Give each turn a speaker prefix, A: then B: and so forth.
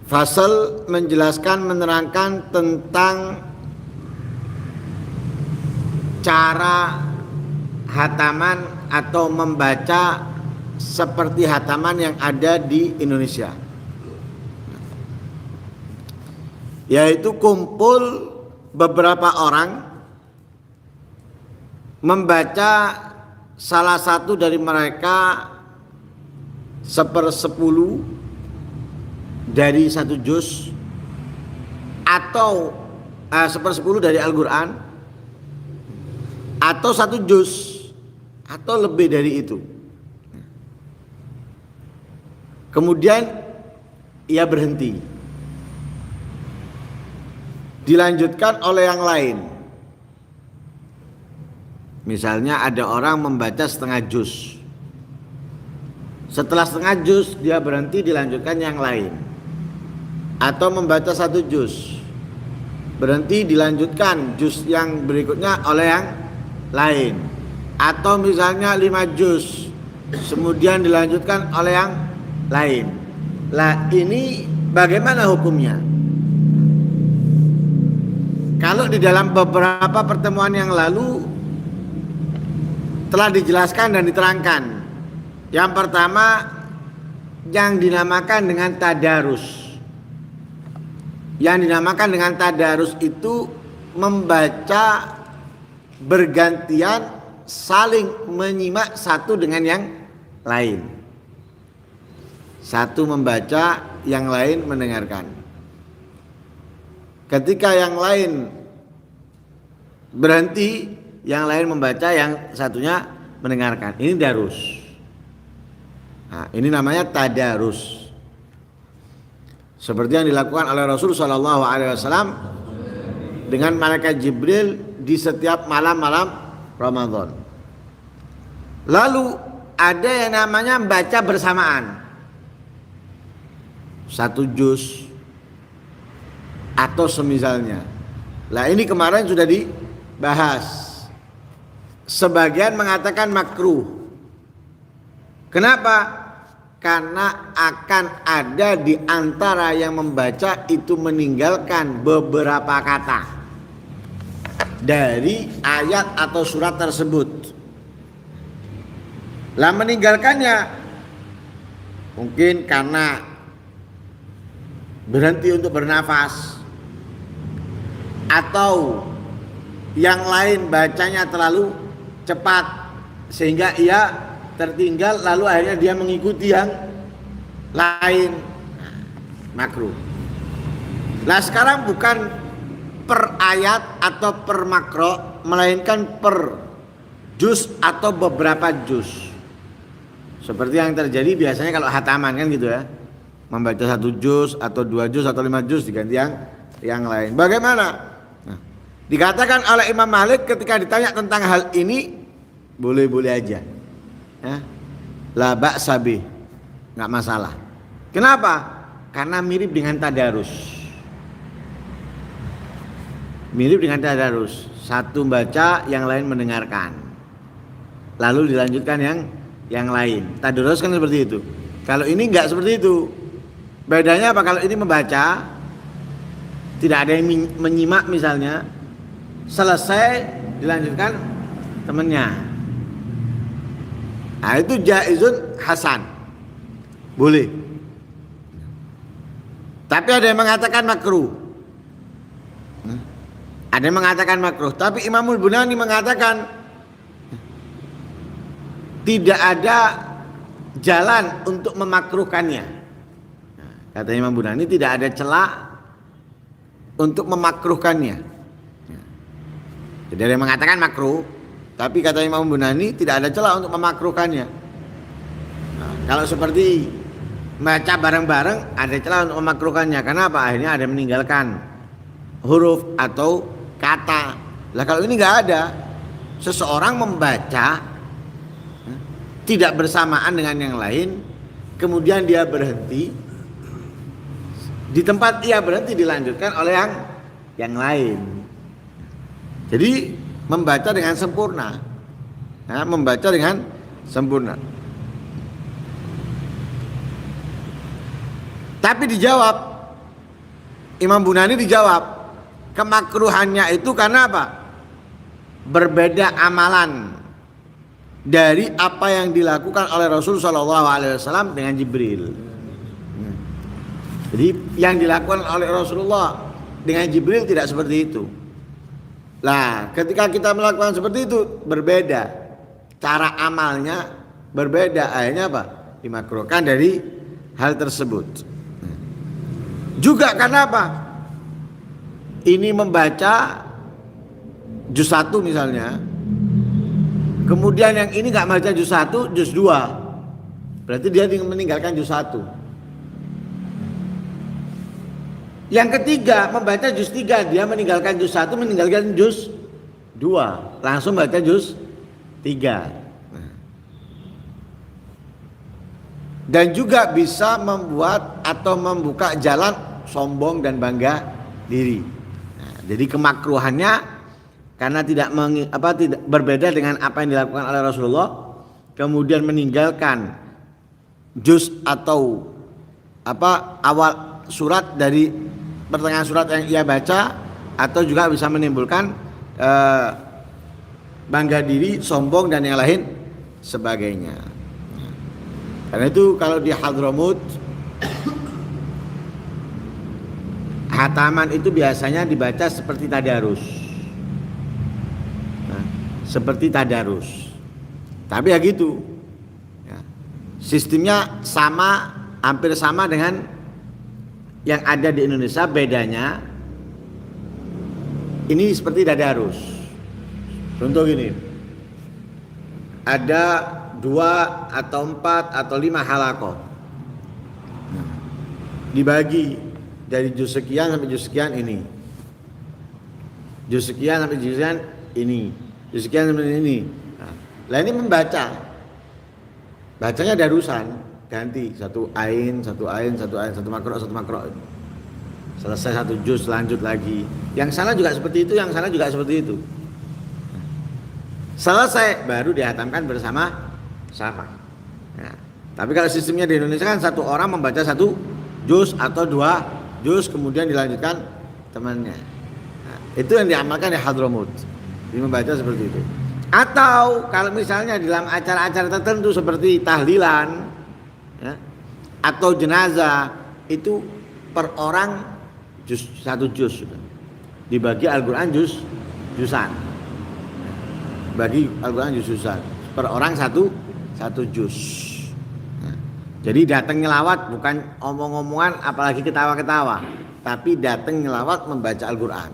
A: fasal menjelaskan, menerangkan tentang cara hataman atau membaca seperti hataman yang ada di Indonesia, yaitu kumpul beberapa orang membaca salah satu dari mereka 1/10 dari satu juz atau 1/10 dari Al-Quran atau satu juz atau lebih dari itu. Kemudian ia berhenti, dilanjutkan oleh yang lain. Misalnya ada orang membaca setengah juz, setelah setengah juz dia berhenti, dilanjutkan yang lain. Atau membaca satu juz, berhenti, dilanjutkan juz yang berikutnya oleh yang lain. Atau misalnya 5 juz, kemudian dilanjutkan oleh yang lain. Lah ini bagaimana hukumnya? Kalau di dalam beberapa pertemuan yang lalu telah dijelaskan dan diterangkan. Yang pertama yang dinamakan dengan tadarus. Yang dinamakan dengan tadarus itu membaca bergantian, saling menyimak satu dengan yang lain. Satu membaca, yang lain mendengarkan. Ketika yang lain berhenti, yang lain membaca, yang satunya mendengarkan. Ini darus. Nah, ini namanya tadarus. Seperti yang dilakukan oleh Rasul Shallallahu Alaihi Wasallam dengan malaikat Jibril di setiap malam-malam Ramadan. Lalu ada yang namanya baca bersamaan, satu juz atau semisalnya. Lah ini kemarin sudah dibahas. Sebagian mengatakan makruh. Kenapa? Karena akan ada di antara yang membaca itu meninggalkan beberapa kata dari ayat atau surat tersebut. Lah meninggalkannya mungkin karena berhenti untuk bernafas, atau yang lain bacanya terlalu cepat sehingga ia tertinggal, lalu akhirnya dia mengikuti yang lain. Makruh. Nah sekarang bukan per ayat atau per makro, melainkan per juz atau beberapa juz. Seperti yang terjadi biasanya kalau hataman kan gitu ya, membaca satu juz atau 2 juz atau 5 juz diganti yang lain. Bagaimana? Nah, dikatakan oleh Imam Malik ketika ditanya tentang hal ini, boleh-boleh aja. La ba'sa bih, nggak masalah. Kenapa? Karena mirip dengan tadarus. Mirip dengan tadarus. Satu baca, yang lain mendengarkan. Lalu dilanjutkan yang lain. Tadarus kan seperti itu. Kalau ini nggak seperti itu. Bedanya apa? Kalau ini membaca, tidak ada yang menyimak misalnya, selesai dilanjutkan temannya. Nah itu jaizun hasan, boleh. Tapi ada yang mengatakan makruh. Ada yang mengatakan makruh. Tapi Imamul Bunani mengatakan tidak ada jalan untuk memakruhkannya. Kata Imam Bunani tidak ada celah untuk memakruhkannya. Jadi ada yang mengatakan makruh, tapi kata Imam Bunani tidak ada celah untuk memakruhkannya. Nah, kalau seperti baca bareng-bareng ada celah untuk memakruhkannya. Kenapa? Akhirnya ada yang meninggalkan huruf atau kata. Lah kalau ini nggak ada, seseorang membaca tidak bersamaan dengan yang lain, kemudian dia berhenti, di tempat ia berhenti dilanjutkan oleh yang lain. Jadi membaca dengan sempurna, nah, membaca dengan sempurna. Tapi dijawab, Imam Bunani dijawab, kemakruhannya itu karena apa? Berbeda amalan dari apa yang dilakukan oleh Rasul Shallallahu Alaihi Wasallam dengan Jibril. Jadi yang dilakukan oleh Rasulullah dengan Jibril tidak seperti itu. Nah, ketika kita melakukan seperti itu berbeda, cara amalnya berbeda, akhirnya apa? Dimakruhkan dari hal tersebut. Juga karena apa? Ini membaca juz 1 misalnya, kemudian yang ini nggak baca juz 1, juz 2, berarti dia meninggalkan juz 1. Yang ketiga membaca juz 3, dia meninggalkan juz 1, meninggalkan juz 2, langsung baca juz 3. Dan juga bisa membuat atau membuka jalan sombong dan bangga diri. Nah, jadi kemakruhannya karena tidak berbeda dengan apa yang dilakukan oleh Rasulullah, kemudian meninggalkan juz atau awal surat dari pertengahan surat yang ia baca, atau juga bisa menimbulkan bangga diri, sombong dan yang lain sebagainya. Karena itu kalau di Hadramut, hataman itu biasanya dibaca seperti tadarus. Nah, seperti tadarus. Tapi ya gitu. Ya. Sistemnya sama, hampir sama dengan yang ada di Indonesia, bedanya ini seperti tadarus. Contoh gini. Ada 2 atau 4 atau 5 halaqah. Dibagi dari juz sekian sampai juz sekian ini. Juz sekian sampai juz sekian ini. Juz sekian sampai ini. Nah ini membaca. Bacanya darusan, ganti satu ain, satu makro. Selesai 1 juz lanjut lagi. Yang sana juga seperti itu, yang sana juga seperti itu. Selesai baru dihatamkan bersama. Nah, tapi kalau sistemnya di Indonesia kan satu orang membaca 1 juz atau 2 juz, kemudian dilanjutkan temannya. Nah, itu yang diamalkan di Hadramut. Dia membaca seperti itu. Atau kalau misalnya dalam acara-acara tertentu seperti tahlilan, ya, atau jenazah, itu per orang juz 1 juz sudah. Dibagi Al-Quran juzan. Bagi Al-Quran juzan. Per orang 1 juz. Nah, jadi datang ngelawat bukan omong-omongan apalagi ketawa-ketawa, tapi datang ngelawat membaca Al-Quran.